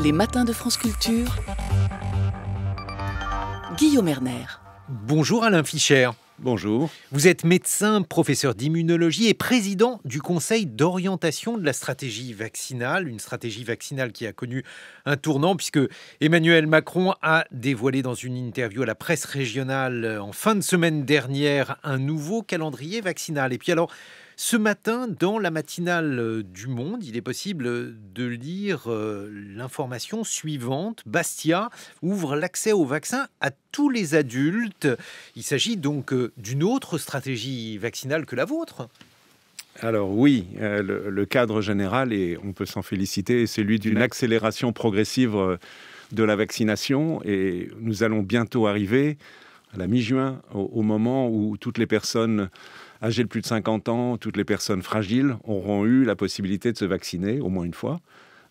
Les matins de France Culture, Guillaume Erner. Bonjour Alain Fischer. Bonjour. Vous êtes médecin, professeur d'immunologie et président du Conseil d'orientation de la stratégie vaccinale. Une stratégie vaccinale qui a connu un tournant puisque Emmanuel Macron a dévoilé dans une interview à la presse régionale en fin de semaine dernière un nouveau calendrier vaccinal. Et puis alors, ce matin, dans la matinale du Monde, il est possible de lire l'information suivante. Bastia ouvre l'accès au vaccin à tous les adultes. Il s'agit donc d'une autre stratégie vaccinale que la vôtre. Alors oui, le cadre général, et on peut s'en féliciter, est celui d'une accélération progressive de la vaccination. Et nous allons bientôt arriver, à la mi-juin, au moment où toutes les personnes âgées de plus de 50 ans, toutes les personnes fragiles auront eu la possibilité de se vacciner au moins une fois.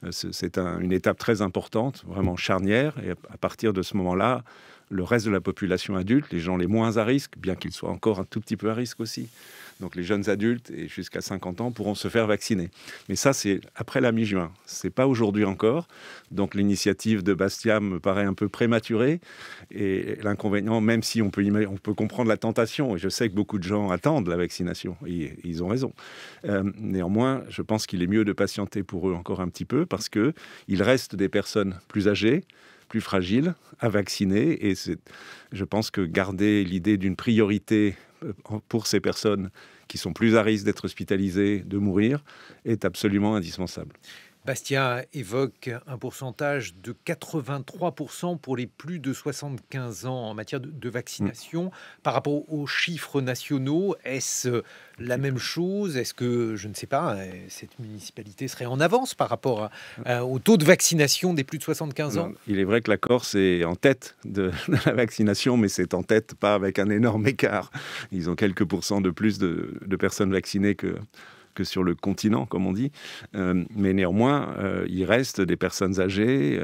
C'est une étape très importante, vraiment charnière. Et à partir de ce moment-là, le reste de la population adulte, les gens les moins à risque, bien qu'ils soient encore un tout petit peu à risque aussi, donc les jeunes adultes et jusqu'à 50 ans pourront se faire vacciner. Mais ça, c'est après la mi-juin. C'est pas aujourd'hui encore. Donc l'initiative de Bastia me paraît un peu prématurée. Et l'inconvénient, même si on peut comprendre la tentation, et je sais que beaucoup de gens attendent la vaccination, et ils ont raison. Néanmoins, je pense qu'il est mieux de patienter pour eux encore un petit peu, parce qu'il reste des personnes plus âgées, plus fragiles à vacciner. Et je pense que garder l'idée d'une priorité pour ces personnes qui sont plus à risque d'être hospitalisées, de mourir, est absolument indispensable. Bastia évoque un pourcentage de 83% pour les plus de 75 ans en matière de vaccination. Par rapport aux chiffres nationaux, est-ce la même chose? Est-ce que, je ne sais pas, cette municipalité serait en avance par rapport au taux de vaccination des plus de 75 ans? Il est vrai que la Corse est en tête de la vaccination, mais c'est en tête pas avec un énorme écart. Ils ont quelques pourcents de plus de personnes vaccinées que sur le continent, comme on dit. Mais néanmoins, il reste des personnes âgées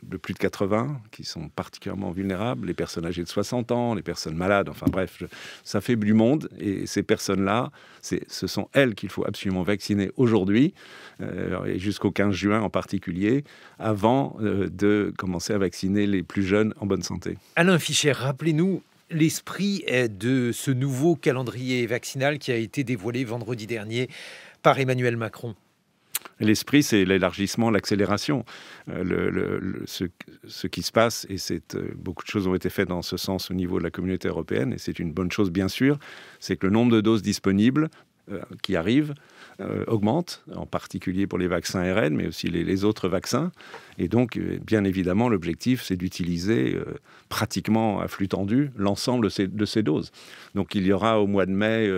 de plus de 80 qui sont particulièrement vulnérables, les personnes âgées de 60 ans, les personnes malades, enfin bref, ça fait du monde. Et ces personnes-là, ce sont elles qu'il faut absolument vacciner aujourd'hui, et jusqu'au 15 juin en particulier, avant de commencer à vacciner les plus jeunes en bonne santé. Alain Fischer, rappelez-nous l'esprit de ce nouveau calendrier vaccinal qui a été dévoilé vendredi dernier par Emmanuel Macron. L'esprit, c'est l'élargissement, l'accélération. Ce qui se passe, et beaucoup de choses ont été faites dans ce sens au niveau de la communauté européenne, et c'est une bonne chose bien sûr, c'est que le nombre de doses disponibles qui arrivent augmente, en particulier pour les vaccins ARN, mais aussi les autres vaccins. Et donc, bien évidemment, l'objectif, c'est d'utiliser pratiquement à flux tendu l'ensemble de ces doses. Donc, il y aura au mois de mai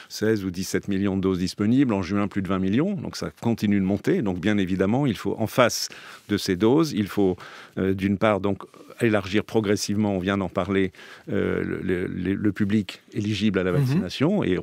16 ou 17 millions de doses disponibles, en juin plus de 20 millions, donc ça continue de monter. Donc bien évidemment, il faut en face de ces doses, il faut d'une part donc élargir progressivement, on vient d'en parler, le public éligible à la vaccination, et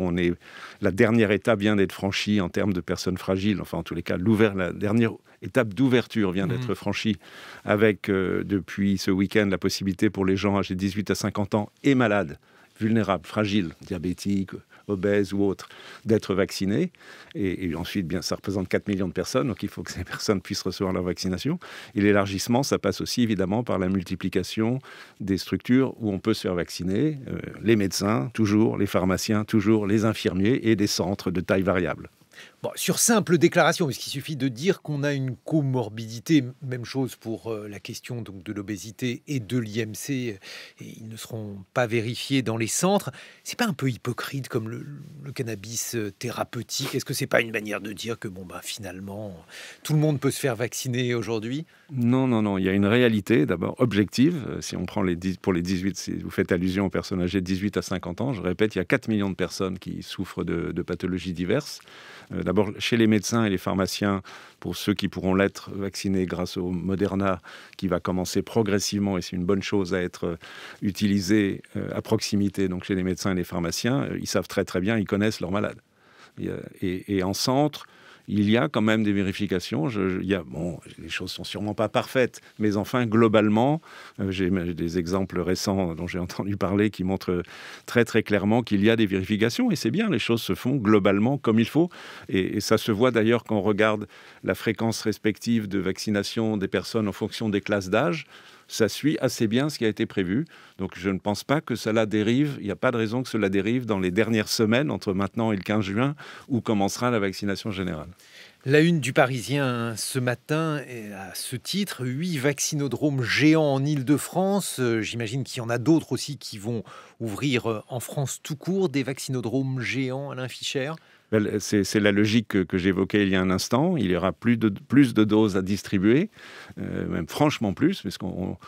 la dernière étape vient d'être franchie en termes de personnes fragiles, enfin en tous les cas la dernière étape d'ouverture vient d'être franchie avec depuis ce week-end la possibilité pour les gens âgés de 18 à 50 ans et malades, vulnérables, fragiles, diabétiques, obèses ou autres, d'être vaccinés. Et ensuite, bien, ça représente 4 millions de personnes, donc il faut que ces personnes puissent recevoir leur vaccination. Et l'élargissement, ça passe aussi évidemment par la multiplication des structures où on peut se faire vacciner. Les médecins, toujours, les pharmaciens, toujours, les infirmiers et des centres de taille variable. Bon, sur simple déclaration, puisqu'il suffit de dire qu'on a une comorbidité, même chose pour la question donc, de l'obésité et de l'IMC, et ils ne seront pas vérifiés dans les centres. C'est pas un peu hypocrite comme le cannabis thérapeutique? Est-ce que c'est pas une manière de dire que finalement, tout le monde peut se faire vacciner aujourd'hui? Non, il y a une réalité d'abord objective. Si on prend pour les 18, si vous faites allusion aux personnes âgées de 18 à 50 ans, je répète, il y a 4 millions de personnes qui souffrent de pathologies diverses. D'abord, chez les médecins et les pharmaciens, pour ceux qui pourront l'être vaccinés grâce au Moderna, qui va commencer progressivement, et c'est une bonne chose à être utilisé à proximité, donc chez les médecins et les pharmaciens, ils savent très très bien, ils connaissent leurs malades. Et en centre, il y a quand même des vérifications. Les choses sont sûrement pas parfaites, mais enfin, globalement, j'ai des exemples récents dont j'ai entendu parler qui montrent très, très clairement qu'il y a des vérifications. Et c'est bien, les choses se font globalement comme il faut. Et ça se voit d'ailleurs quand on regarde la fréquence respective de vaccination des personnes en fonction des classes d'âge. Ça suit assez bien ce qui a été prévu. Donc je ne pense pas que cela dérive. Il n'y a pas de raison que cela dérive dans les dernières semaines, entre maintenant et le 15 juin, où commencera la vaccination générale. La une du Parisien ce matin est à ce titre, 8 vaccinodromes géants en Île-de-France. J'imagine qu'il y en a d'autres aussi qui vont ouvrir en France tout court, des vaccinodromes géants, Alain Fischer. C'est la logique que j'évoquais il y a un instant. Il y aura plus de doses à distribuer, même franchement plus, parce qu'en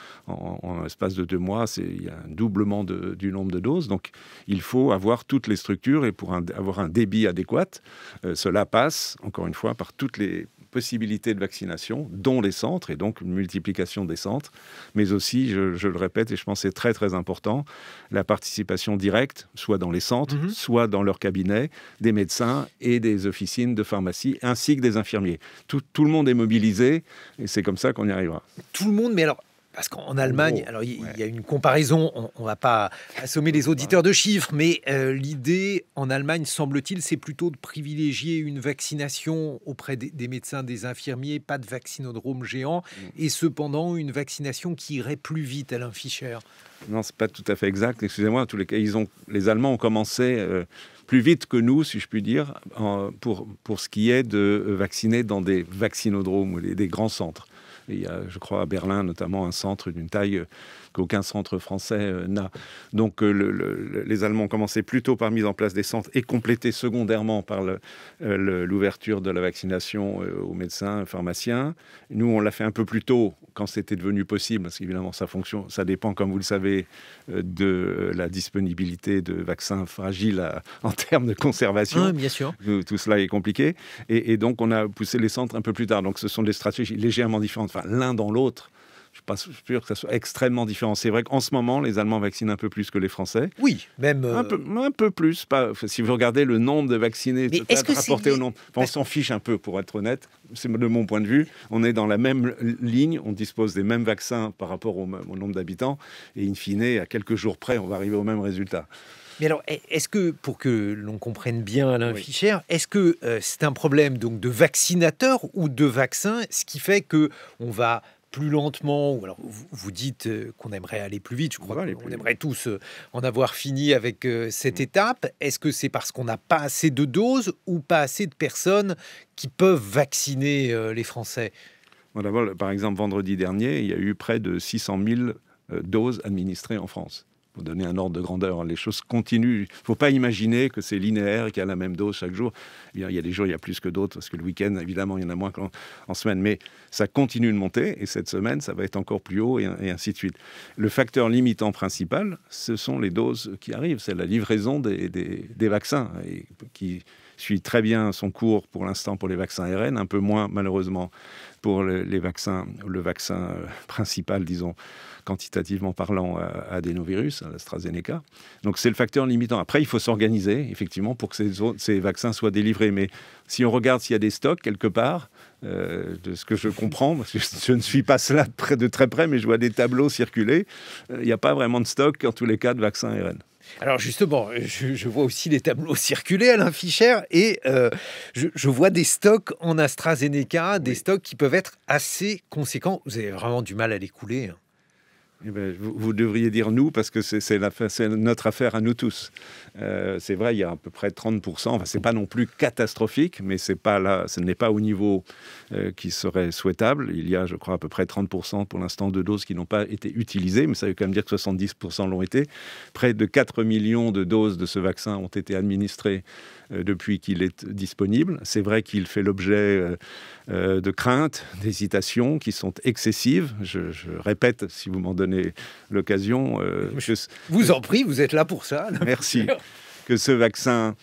l'espace de 2 mois, il y a un doublement du nombre de doses. Donc, il faut avoir toutes les structures et pour avoir un débit adéquat, cela passe, encore une fois, par toutes les possibilités de vaccination, dont les centres, et donc une multiplication des centres, mais aussi, je le répète, et je pense que c'est très très important, la participation directe, soit dans les centres, soit dans leurs cabinets, des médecins et des officines de pharmacie, ainsi que des infirmiers. Tout le monde est mobilisé, et c'est comme ça qu'on y arrivera. Tout le monde, mais alors... Parce qu'en Allemagne, alors il y a une comparaison, on ne va pas assommer les auditeurs de chiffres, mais l'idée en Allemagne, semble-t-il, c'est plutôt de privilégier une vaccination auprès des médecins, des infirmiers, pas de vaccinodrome géant, et cependant une vaccination qui irait plus vite, Alain Fischer. Non, c'est pas tout à fait exact. Excusez-moi, en tous les cas, les Allemands ont commencé plus vite que nous, si je puis dire, pour ce qui est de vacciner dans des vaccinodromes ou des grands centres. Et il y a, je crois, à Berlin, notamment, un centre d'une taille qu'aucun centre français n'a. Donc, les Allemands ont commencé plutôt par mise en place des centres et complété secondairement par l'ouverture de la vaccination aux médecins, pharmaciens. Nous, on l'a fait un peu plus tôt, quand c'était devenu possible, parce qu'évidemment, ça dépend, comme vous le savez, de la disponibilité de vaccins fragiles en termes de conservation. Oui, bien sûr. Tout cela est compliqué. Et donc, on a poussé les centres un peu plus tard. Donc, ce sont des stratégies légèrement différentes. Enfin, l'un dans l'autre, je ne suis pas sûr que ça soit extrêmement différent. C'est vrai qu'en ce moment, les Allemands vaccinent un peu plus que les Français. Oui, même... Un peu plus. Si vous regardez le nombre de vaccinés rapporté au nombre... Enfin, on s'en fiche un peu, pour être honnête. C'est de mon point de vue. On est dans la même ligne. On dispose des mêmes vaccins par rapport au nombre d'habitants. Et in fine, à quelques jours près, on va arriver au même résultat. Mais alors, est-ce que, pour que l'on comprenne bien Alain Fischer, est-ce que c'est un problème donc, de vaccinateur ou de vaccin, ce qui fait qu'on va plus lentement, ou alors vous dites qu'on aimerait aller plus vite, je crois qu'on aimerait tous en avoir fini avec cette étape. Est-ce que c'est parce qu'on n'a pas assez de doses ou pas assez de personnes qui peuvent vacciner les Français ? D'abord, par exemple, vendredi dernier, il y a eu près de 600 000 doses administrées en France. Pour donner un ordre de grandeur, les choses continuent. Il ne faut pas imaginer que c'est linéaire et qu'il y a la même dose chaque jour. Il y a des jours, il y a plus que d'autres, parce que le week-end, évidemment, il y en a moins qu'en semaine. Mais ça continue de monter, et cette semaine, ça va être encore plus haut, et ainsi de suite. Le facteur limitant principal, ce sont les doses qui arrivent. C'est la livraison des vaccins, et qui suit très bien son cours pour l'instant pour les vaccins ARN, un peu moins, malheureusement, pour le vaccin principal, disons, quantitativement parlant, à adénovirus, à l'AstraZeneca. Donc c'est le facteur limitant. Après, il faut s'organiser, effectivement, pour que ces vaccins soient délivrés. Mais si on regarde s'il y a des stocks quelque part, de ce que je comprends, parce que je ne suis pas cela de très près, mais je vois des tableaux circuler, il n'y a pas vraiment de stock, en tous les cas, de vaccins ARN. Alors justement, je vois aussi les tableaux circuler, Alain Fischer, et je vois des stocks en AstraZeneca, des stocks qui peuvent être assez conséquents. Vous avez vraiment du mal à les couler. Eh bien, vous devriez dire nous, parce que c'est notre affaire à nous tous. C'est vrai, il y a à peu près 30%. Enfin, c'est pas non plus catastrophique, mais ce n'est pas au niveau qui serait souhaitable. Il y a, je crois, à peu près 30% pour l'instant de doses qui n'ont pas été utilisées, mais ça veut quand même dire que 70% l'ont été. Près de 4 millions de doses de ce vaccin ont été administrées depuis qu'il est disponible. C'est vrai qu'il fait l'objet de craintes, d'hésitations qui sont excessives. Je répète, si vous m'en donnez l'occasion. Vous en prie, vous êtes là pour ça. Merci. Que ce vaccin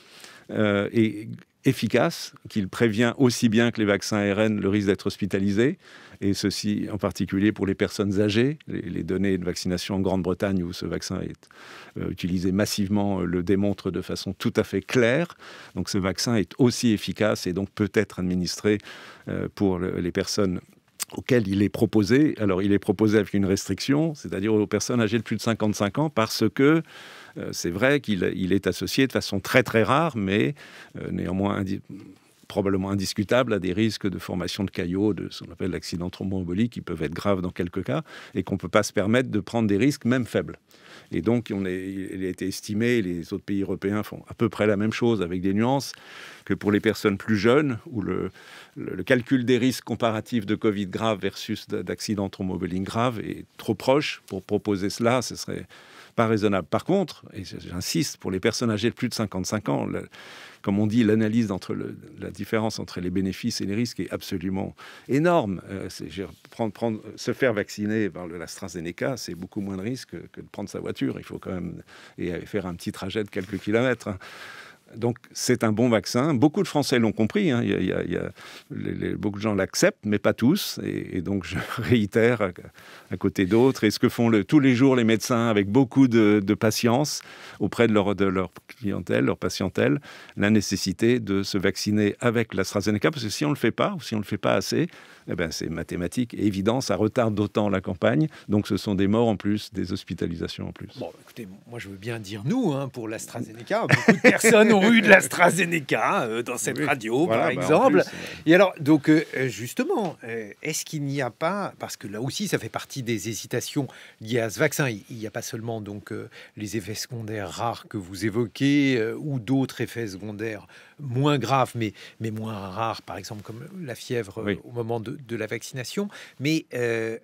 est efficace, qu'il prévient aussi bien que les vaccins ARN le risque d'être hospitalisé, et ceci en particulier pour les personnes âgées. Les données de vaccination en Grande-Bretagne, où ce vaccin est utilisé massivement, le démontrent de façon tout à fait claire. Donc ce vaccin est aussi efficace et donc peut être administré pour les personnes auxquelles il est proposé. Alors il est proposé avec une restriction, c'est-à-dire aux personnes âgées de plus de 55 ans, parce que c'est vrai qu'il est associé de façon très très rare, mais néanmoins probablement indiscutable, à des risques de formation de caillots, de ce qu'on appelle l'accident thromboembolique, qui peuvent être graves dans quelques cas, et qu'on ne peut pas se permettre de prendre des risques, même faibles. Et donc, il a été estimé, les autres pays européens font à peu près la même chose, avec des nuances, que pour les personnes plus jeunes, où le calcul des risques comparatifs de Covid grave versus d'accident thromboembolique grave est trop proche. Pour proposer cela, ce serait pas raisonnable. Par contre, et j'insiste, pour les personnes âgées de plus de 55 ans, comme on dit, l'analyse entre la différence entre les bénéfices et les risques est absolument énorme. Se faire vacciner par l'AstraZeneca, c'est beaucoup moins de risques que de prendre sa voiture. Il faut quand même faire un petit trajet de quelques kilomètres. Donc, c'est un bon vaccin. Beaucoup de Français l'ont compris. Hein. Beaucoup de gens l'acceptent, mais pas tous. Et donc, je réitère à côté d'autres. Et ce que font tous les jours les médecins avec beaucoup de patience auprès de leur clientèle, leur patientèle, la nécessité de se vacciner avec l'AstraZeneca. Parce que si on ne le fait pas, ou si on ne le fait pas assez, eh ben, c'est mathématique et évident. Ça retarde d'autant la campagne. Donc, ce sont des morts en plus, des hospitalisations en plus. Bon, écoutez, moi, je veux bien dire nous, pour l'AstraZeneca. Beaucoup de personnes ont eu de l'AstraZeneca dans cette radio, voilà, par exemple. Plus, et alors, donc, justement, est-ce qu'il n'y a pas, parce que là aussi, ça fait partie des hésitations liées à ce vaccin, il n'y a pas seulement donc les effets secondaires rares que vous évoquez, ou d'autres effets secondaires moins graves, mais moins rares, par exemple, comme la fièvre au moment de la vaccination. Mais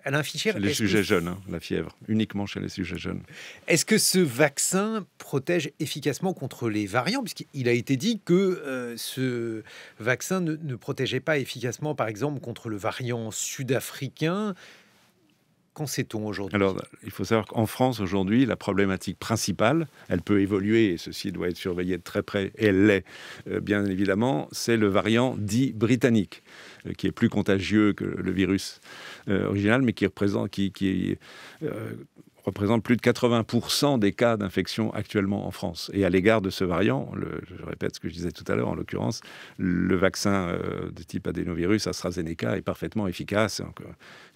Alain Fischer... Chez les sujets jeunes, la fièvre, uniquement chez les sujets jeunes. Est-ce que ce vaccin protège efficacement contre les variants ? Puisqu'il a été dit que ce vaccin ne protégeait pas efficacement, par exemple, contre le variant sud-africain. Qu'en sait-on aujourd'hui ? Alors, il faut savoir qu'en France, aujourd'hui, la problématique principale, elle peut évoluer, et ceci doit être surveillé de très près, et elle l'est, bien évidemment, c'est le variant dit britannique, qui est plus contagieux que le virus original, mais qui représente plus de 80% des cas d'infection actuellement en France. Et à l'égard de ce variant, je répète ce que je disais tout à l'heure, en l'occurrence, le vaccin de type adénovirus AstraZeneca est parfaitement efficace.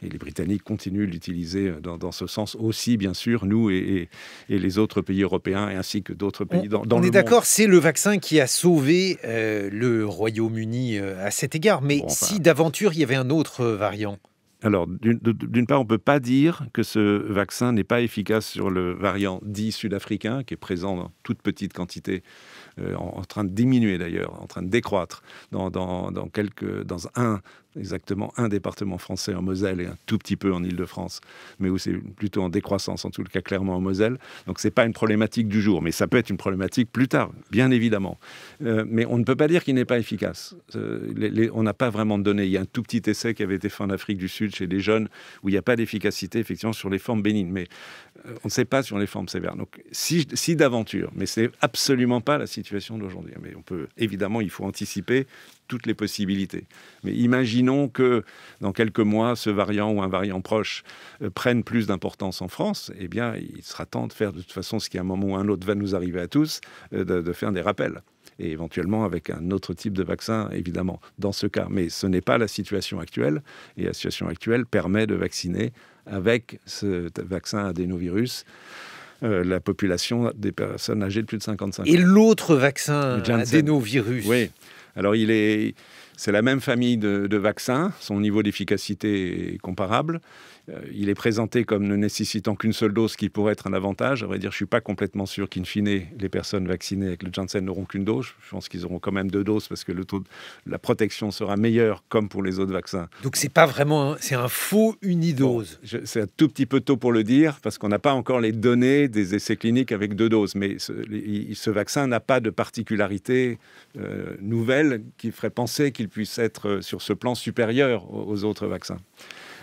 Et les Britanniques continuent de l'utiliser dans ce sens aussi, bien sûr, nous et les autres pays européens, et ainsi que d'autres pays dans le monde. On est d'accord, c'est le vaccin qui a sauvé le Royaume-Uni à cet égard. Mais si d'aventure, il y avait un autre variant ? Alors, d'une part, on ne peut pas dire que ce vaccin n'est pas efficace sur le variant dit sud-africain, qui est présent dans toute petite quantité, en train de diminuer d'ailleurs, en train de décroître dans exactement un département français en Moselle et un tout petit peu en Île-de-France, mais où c'est plutôt en décroissance, en tout cas clairement en Moselle. Donc c'est pas une problématique du jour, mais ça peut être une problématique plus tard, bien évidemment. Mais on ne peut pas dire qu'il n'est pas efficace. On n'a pas vraiment de données. Il y a un tout petit essai qui avait été fait en Afrique du Sud chez des jeunes où il n'y a pas d'efficacité effectivement sur les formes bénignes, mais on ne sait pas sur les formes sévères. Donc si d'aventure, mais c'est absolument pas la situation d'aujourd'hui. Mais évidemment, il faut anticiper toutes les possibilités. Mais imaginons que dans quelques mois, ce variant ou un variant proche prenne plus d'importance en France, eh bien, il sera temps de faire de toute façon ce qui à un moment ou un autre va nous arriver à tous, de faire des rappels. Et éventuellement avec un autre type de vaccin, évidemment, dans ce cas. Mais ce n'est pas la situation actuelle. Et la situation actuelle permet de vacciner avec ce vaccin adénovirus la population des personnes âgées de plus de 55 ans. Et l'autre vaccin adénovirus ? Oui. Alors, c'est la même famille de vaccins. Son niveau d'efficacité est comparable. Il est présenté comme ne nécessitant qu'une seule dose, qui pourrait être un avantage. À vrai dire, je ne suis pas complètement sûr qu'in fine, les personnes vaccinées avec le Janssen n'auront qu'une dose. Je pense qu'ils auront quand même 2 doses parce que le taux de la protection sera meilleur, comme pour les autres vaccins. Donc, c'est pas vraiment... c'est un faux unidose. Bon, c'est un tout petit peu tôt pour le dire, parce qu'on n'a pas encore les données des essais cliniques avec 2 doses. Mais ce vaccin n'a pas de particularité nouvelle qui ferait penser qu'il puisse être sur ce plan supérieur aux autres vaccins.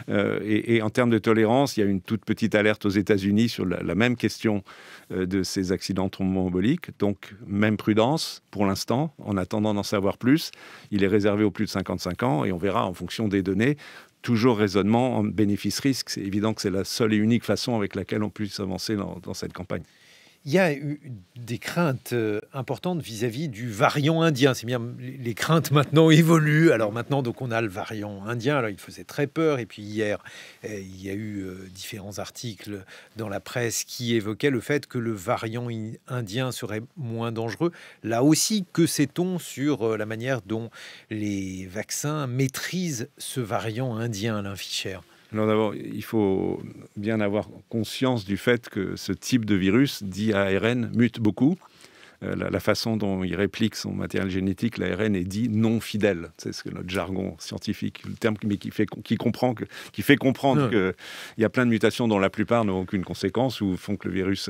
Et en termes de tolérance, il y a une toute petite alerte aux États-Unis sur la même question de ces accidents thromboemboliques. Donc, même prudence pour l'instant, en attendant d'en savoir plus. Il est réservé aux plus de 55 ans et on verra en fonction des données. Toujours raisonnement en bénéfice-risque. C'est évident que c'est la seule et unique façon avec laquelle on puisse avancer dans cette campagne. Il y a eu des craintes importantes vis-à-vis du variant indien. C'est bien, les craintes maintenant évoluent. Alors maintenant, donc on a le variant indien. Alors il faisait très peur. Et puis hier, il y a eu différents articles dans la presse qui évoquaient le fait que le variant indien serait moins dangereux. Là aussi, que sait-on sur la manière dont les vaccins maîtrisent ce variant indien, Alain Fischer ? Alors d'abord, il faut bien avoir conscience du fait que ce type de virus, dit ARN, mute beaucoup. La façon dont il réplique son matériel génétique, l'ARN, est dit non fidèle. C'est ce que notre jargon scientifique, le terme qui fait comprendre qu'il y a plein de mutations dont la plupart n'ont aucune conséquence ou font que le virus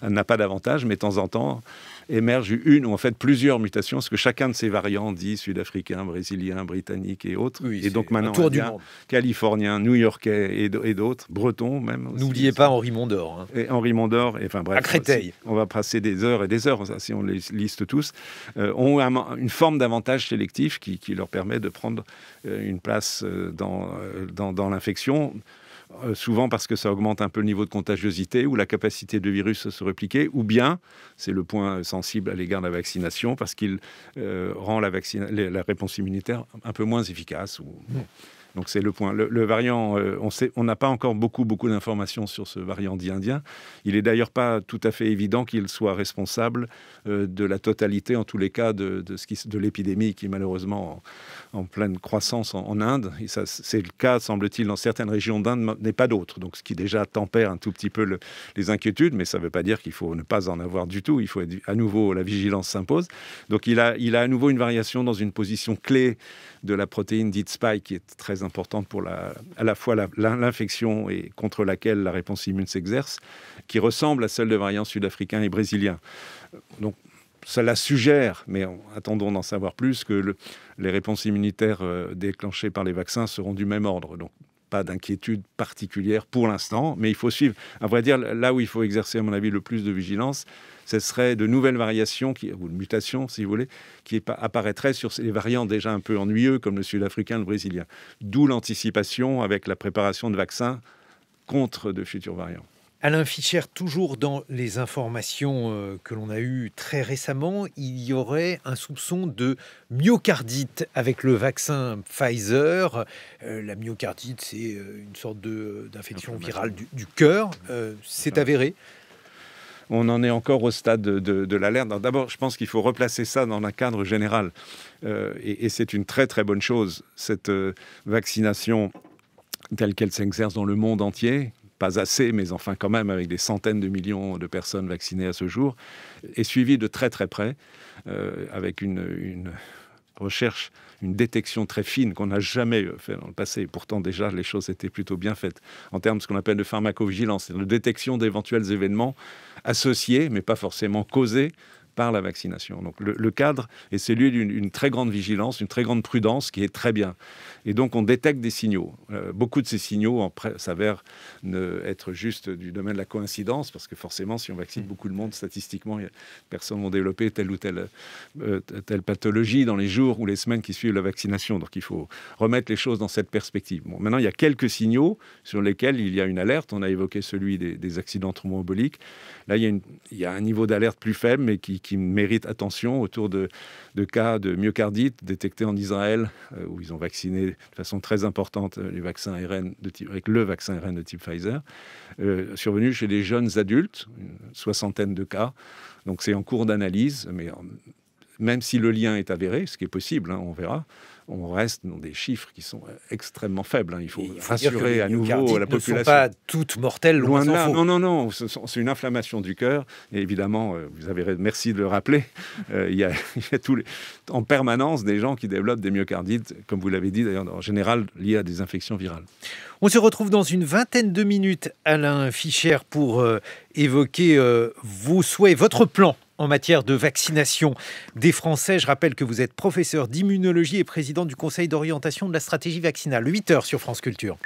n'a pas d'avantage, mais de temps en temps émerge une ou en fait plusieurs mutations, parce que chacun de ces variants dit sud-africain, brésilien, britannique et autres. Oui, et donc maintenant, indien, californien, new-yorkais et d'autres, bretons même. N'oubliez pas Henri Mondor. Et Henri Mondor, et enfin bref. À Créteil. On va passer des heures et des heures, si on les liste tous, ont une forme d'avantage sélectif qui leur permet de prendre une place dans l'infection. Souvent parce que ça augmente un peu le niveau de contagiosité ou la capacité du virus à se répliquer, ou bien, c'est le point sensible à l'égard de la vaccination, parce qu'il rend la réponse immunitaire un peu moins efficace. Donc c'est le point. Le variant, on n'a pas encore beaucoup d'informations sur ce variant dit indien. Il n'est d'ailleurs pas tout à fait évident qu'il soit responsable de la totalité, en tous les cas, de l'épidémie qui est malheureusement en pleine croissance en Inde. Et ça, c'est le cas, semble-t-il, dans certaines régions d'Inde, mais pas d'autres. Donc ce qui déjà tempère un tout petit peu les inquiétudes, mais ça ne veut pas dire qu'il faut ne pas en avoir du tout. Il faut à nouveau, la vigilance s'impose. Donc il a à nouveau une variation dans une position clé de la protéine dite spike qui est très importante pour à la fois l'infection et contre laquelle la réponse immune s'exerce, qui ressemble à celle de variants sud-africains et brésiliens. Donc ça la suggère, mais attendons d'en savoir plus, que les réponses immunitaires déclenchées par les vaccins seront du même ordre. Donc pas d'inquiétude particulière pour l'instant, mais il faut suivre. À vrai dire, là où il faut exercer, à mon avis, le plus de vigilance, ce serait de nouvelles variations, ou de mutations, si vous voulez, qui apparaîtraient sur les variants déjà un peu ennuyeux, comme le sud-africain, le brésilien. D'où l'anticipation avec la préparation de vaccins contre de futurs variants. Alain Fischer, toujours dans les informations que l'on a eues très récemment, il y aurait un soupçon de myocardite avec le vaccin Pfizer. La myocardite, c'est une sorte d'infection virale du cœur. C'est avéré. On en est encore au stade de l'alerte. D'abord, je pense qu'il faut replacer ça dans un cadre général. Et c'est une très très bonne chose, cette vaccination telle qu'elle s'exerce dans le monde entier. Pas assez, mais enfin quand même avec des centaines de millions de personnes vaccinées à ce jour, est suivie de très très près, avec une recherche, une détection très fine qu'on n'a jamais fait dans le passé. Et pourtant déjà, les choses étaient plutôt bien faites en termes de ce qu'on appelle de pharmacovigilance, c'est-à-dire de détection d'éventuels événements associés, mais pas forcément causés, par la vaccination. Donc le cadre est celui d'une très grande vigilance, une très grande prudence qui est très bien. Et donc on détecte des signaux. Beaucoup de ces signaux s'avèrent être juste du domaine de la coïncidence, parce que forcément, si on vaccine beaucoup de monde, statistiquement, personnes vont développer telle ou telle pathologie dans les jours ou les semaines qui suivent la vaccination. Donc il faut remettre les choses dans cette perspective. Bon, maintenant, il y a quelques signaux sur lesquels il y a une alerte. On a évoqué celui des accidents thromboemboliques. Là, il y a un niveau d'alerte plus faible, mais qui mérite attention autour de cas de myocardite détectés en Israël, où ils ont vacciné de façon très importante les vaccins ARN avec le vaccin ARN de type Pfizer, survenu chez les jeunes adultes, une soixantaine de cas. Donc c'est en cours d'analyse, mais même si le lien est avéré, ce qui est possible, on verra, on reste dans des chiffres qui sont extrêmement faibles. Il faut rassurer à nouveau la population. Ne sont pas toutes mortelles, loin de là. Non, c'est une inflammation du cœur. Et évidemment, merci de le rappeler, il y a en permanence des gens qui développent des myocardites, comme vous l'avez dit d'ailleurs, en général liés à des infections virales. On se retrouve dans une vingtaine de minutes, Alain Fischer, pour évoquer vos souhaits, votre plan en matière de vaccination des Français. Je rappelle que vous êtes professeur d'immunologie et président du Conseil d'orientation de la stratégie vaccinale. 8h sur France Culture.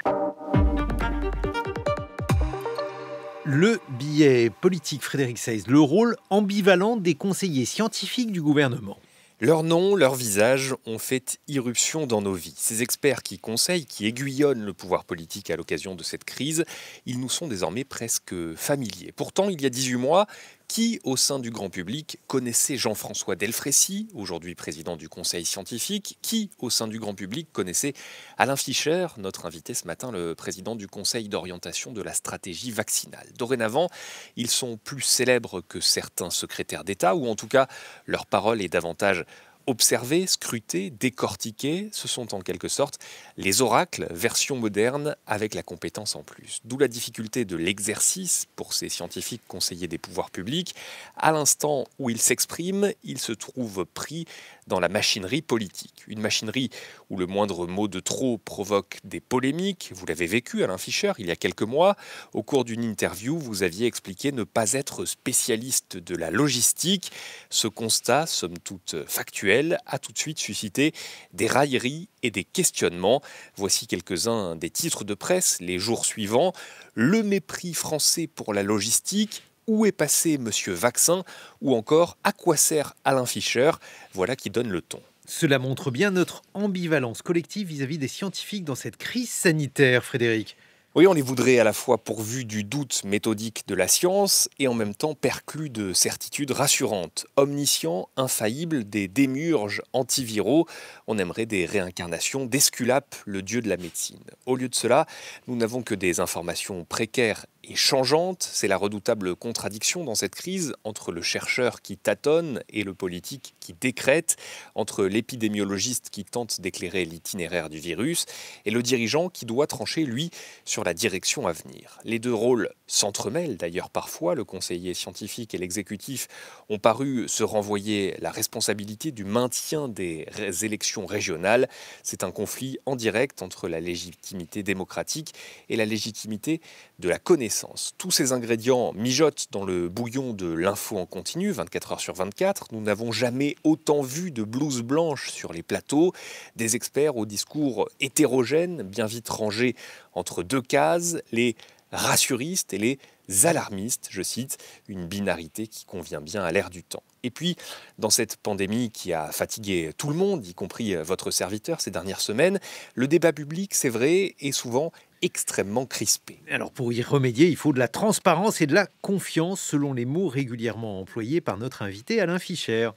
Le billet politique, Frédéric Seyss, le rôle ambivalent des conseillers scientifiques du gouvernement. Leurs noms, leurs visages ont fait irruption dans nos vies. Ces experts qui conseillent, qui aiguillonnent le pouvoir politique à l'occasion de cette crise, ils nous sont désormais presque familiers. Pourtant, il y a 18 mois, qui, au sein du grand public, connaissait Jean-François Delfraissy, aujourd'hui président du Conseil scientifique? Qui, au sein du grand public, connaissait Alain Fischer, notre invité ce matin, le président du Conseil d'orientation de la stratégie vaccinale? Dorénavant, ils sont plus célèbres que certains secrétaires d'État, ou en tout cas, leur parole est davantage observés, scrutés, décortiqués, ce sont en quelque sorte les oracles, version moderne, avec la compétence en plus. D'où la difficulté de l'exercice pour ces scientifiques conseillers des pouvoirs publics. À l'instant où ils s'expriment, ils se trouvent pris dans la machinerie politique. Une machinerie où le moindre mot de trop provoque des polémiques. Vous l'avez vécu, Alain Fischer, il y a quelques mois. Au cours d'une interview, vous aviez expliqué ne pas être spécialiste de la logistique. Ce constat, somme toute factuel, a tout de suite suscité des railleries et des questionnements. Voici quelques-uns des titres de presse les jours suivants. Le mépris français pour la logistique. Où est passé Monsieur Vaccin? Ou encore, à quoi sert Alain Fischer? Voilà qui donne le ton. Cela montre bien notre ambivalence collective vis-à-vis des scientifiques dans cette crise sanitaire, Frédéric. Oui, on les voudrait à la fois pourvus du doute méthodique de la science et en même temps perclus de certitudes rassurantes. Omniscients, infaillibles, des démiurges antiviraux. On aimerait des réincarnations d'Esculape, le dieu de la médecine. Au lieu de cela, nous n'avons que des informations précaires et changeante. C'est la redoutable contradiction dans cette crise entre le chercheur qui tâtonne et le politique qui décrète, entre l'épidémiologiste qui tente d'éclairer l'itinéraire du virus et le dirigeant qui doit trancher, lui, sur la direction à venir. Les deux rôles s'entremêlent d'ailleurs parfois. Le conseiller scientifique et l'exécutif ont paru se renvoyer la responsabilité du maintien des élections régionales. C'est un conflit en direct entre la légitimité démocratique et la légitimité de la connaissance. Tous ces ingrédients mijotent dans le bouillon de l'info en continu, 24 heures sur 24. Nous n'avons jamais autant vu de blouses blanches sur les plateaux, des experts au discours hétérogène, bien vite rangés entre deux cases, les rassuristes et les alarmistes, je cite, une binarité qui convient bien à l'ère du temps. Et puis, dans cette pandémie qui a fatigué tout le monde, y compris votre serviteur ces dernières semaines, le débat public, c'est vrai, est souvent extrêmement crispé. Alors pour y remédier, il faut de la transparence et de la confiance, selon les mots régulièrement employés par notre invité Alain Fischer.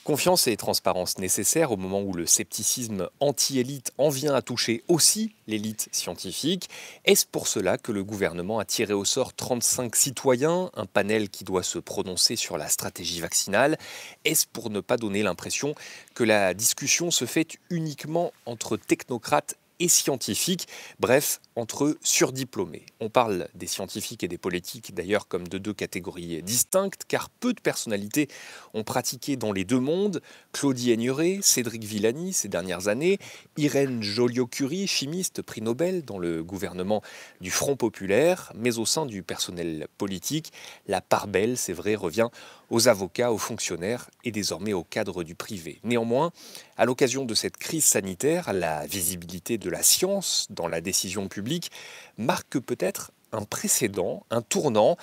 Confiance et transparence nécessaires au moment où le scepticisme anti-élite en vient à toucher aussi l'élite scientifique. Est-ce pour cela que le gouvernement a tiré au sort 35 citoyens, un panel qui doit se prononcer sur la stratégie vaccinale? Est-ce pour ne pas donner l'impression que la discussion se fait uniquement entre technocrates et scientifiques, bref, entre surdiplômés? On parle des scientifiques et des politiques d'ailleurs comme de deux catégories distinctes, car peu de personnalités ont pratiqué dans les deux mondes. Claudie Aigneret, Cédric Villani ces dernières années, Irène Joliot-Curie, chimiste prix Nobel dans le gouvernement du Front populaire, mais au sein du personnel politique, la part belle, c'est vrai, revient aux avocats, aux fonctionnaires et désormais aux cadres du privé. Néanmoins, à l'occasion de cette crise sanitaire, la visibilité de la science dans la décision publique marque peut-être un précédent, un tournant.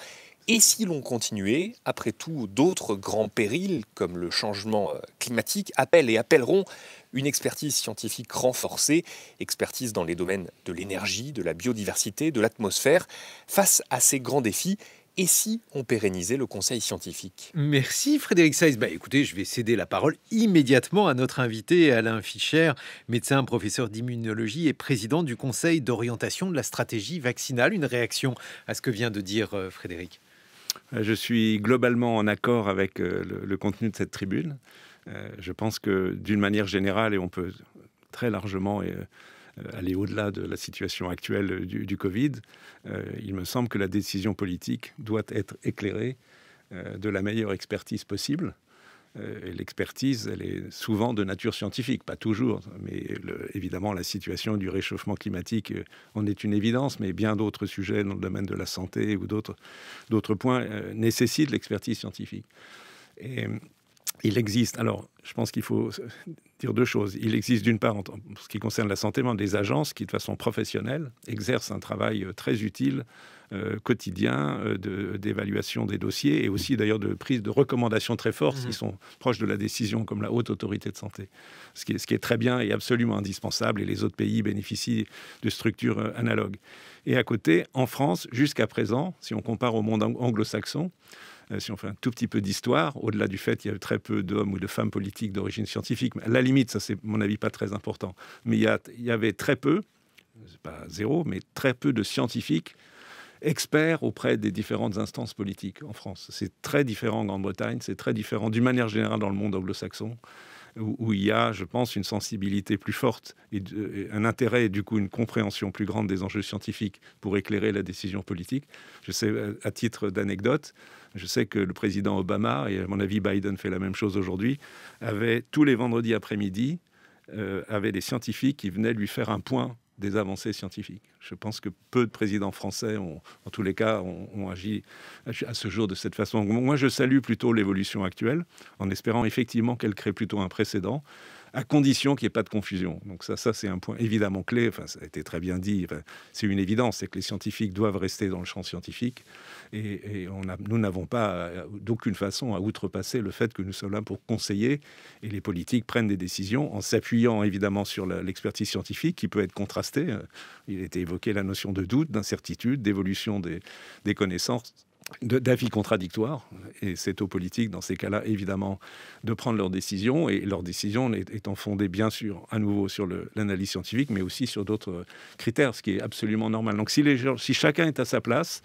Et si l'on continuait, après tout, d'autres grands périls comme le changement climatique appellent et appelleront une expertise scientifique renforcée, expertise dans les domaines de l'énergie, de la biodiversité, de l'atmosphère. Face à ces grands défis, et si on pérennisait le conseil scientifique? Merci Frédéric Seyss. Écoutez, je vais céder la parole immédiatement à notre invité Alain Fischer, médecin, professeur d'immunologie et président du Conseil d'orientation de la stratégie vaccinale. Une réaction à ce que vient de dire Frédéric? Je suis globalement en accord avec le contenu de cette tribune. Je pense que d'une manière générale, et on peut très largement aller au-delà de la situation actuelle du Covid, il me semble que la décision politique doit être éclairée de la meilleure expertise possible. Et l'expertise, elle est souvent de nature scientifique, pas toujours, mais évidemment la situation du réchauffement climatique en est une évidence, mais bien d'autres sujets dans le domaine de la santé ou d'autres points nécessitent l'expertise scientifique. Et Il existe, alors je pense qu'il faut dire deux choses. Il existe d'une part, en ce qui concerne la santé, des agences qui, de façon professionnelle, exercent un travail très utile, quotidien, d'évaluation des dossiers et aussi d'ailleurs de prise de recommandations très fortes qui sont proches de la décision, comme la Haute Autorité de Santé. Ce qui est très bien et absolument indispensable, et les autres pays bénéficient de structures analogues. Et à côté, en France, jusqu'à présent, si on compare au monde anglo-saxon, si on fait un tout petit peu d'histoire, au-delà du fait qu'il y a très peu d'hommes ou de femmes politiques d'origine scientifique, mais à la limite, ça c'est, à mon avis, pas très important, mais il y avait très peu, c'est pas zéro, mais très peu de scientifiques experts auprès des différentes instances politiques en France. C'est très différent en Grande-Bretagne, c'est très différent d'une manière générale dans le monde anglo-saxon, où il y a, je pense, une sensibilité plus forte et un intérêt et du coup une compréhension plus grande des enjeux scientifiques pour éclairer la décision politique. Je sais, à titre d'anecdote, je sais que le président Obama, et à mon avis Biden fait la même chose aujourd'hui, avait tous les vendredis après-midi, avait des scientifiques qui venaient lui faire un point des avancées scientifiques. Je pense que peu de présidents français, en tous les cas, ont agi à ce jour de cette façon. Moi, je salue plutôt l'évolution actuelle, en espérant effectivement qu'elle crée plutôt un précédent, à condition qu'il n'y ait pas de confusion. Donc ça c'est un point évidemment clé. Enfin, ça a été très bien dit. Enfin, c'est une évidence, c'est que les scientifiques doivent rester dans le champ scientifique. Et nous n'avons pas d'aucune façon à outrepasser le fait que nous sommes là pour conseiller, et les politiques prennent des décisions en s'appuyant évidemment sur l'expertise scientifique qui peut être contrastée. Il a été évoqué la notion de doute, d'incertitude, d'évolution des connaissances, d'avis contradictoires, et c'est aux politiques dans ces cas-là évidemment de prendre leurs décisions, et leurs décisions étant fondées bien sûr à nouveau sur l'analyse scientifique, mais aussi sur d'autres critères, ce qui est absolument normal. Donc si chacun est à sa place,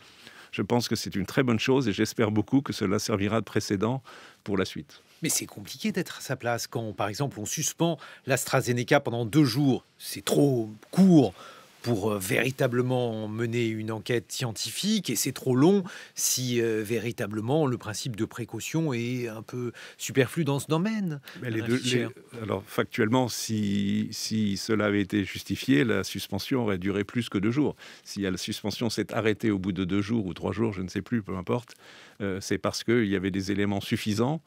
je pense que c'est une très bonne chose, et j'espère beaucoup que cela servira de précédent pour la suite. Mais c'est compliqué d'être à sa place quand, par exemple, on suspend l'AstraZeneca pendant 2 jours. C'est trop court pour véritablement mener une enquête scientifique, et c'est trop long si véritablement le principe de précaution est un peu superflu dans ce domaine. Mais alors factuellement, si cela avait été justifié, la suspension aurait duré plus que 2 jours. Si la suspension s'est arrêtée au bout de 2 jours ou 3 jours, je ne sais plus, peu importe, c'est parce qu'il y avait des éléments suffisants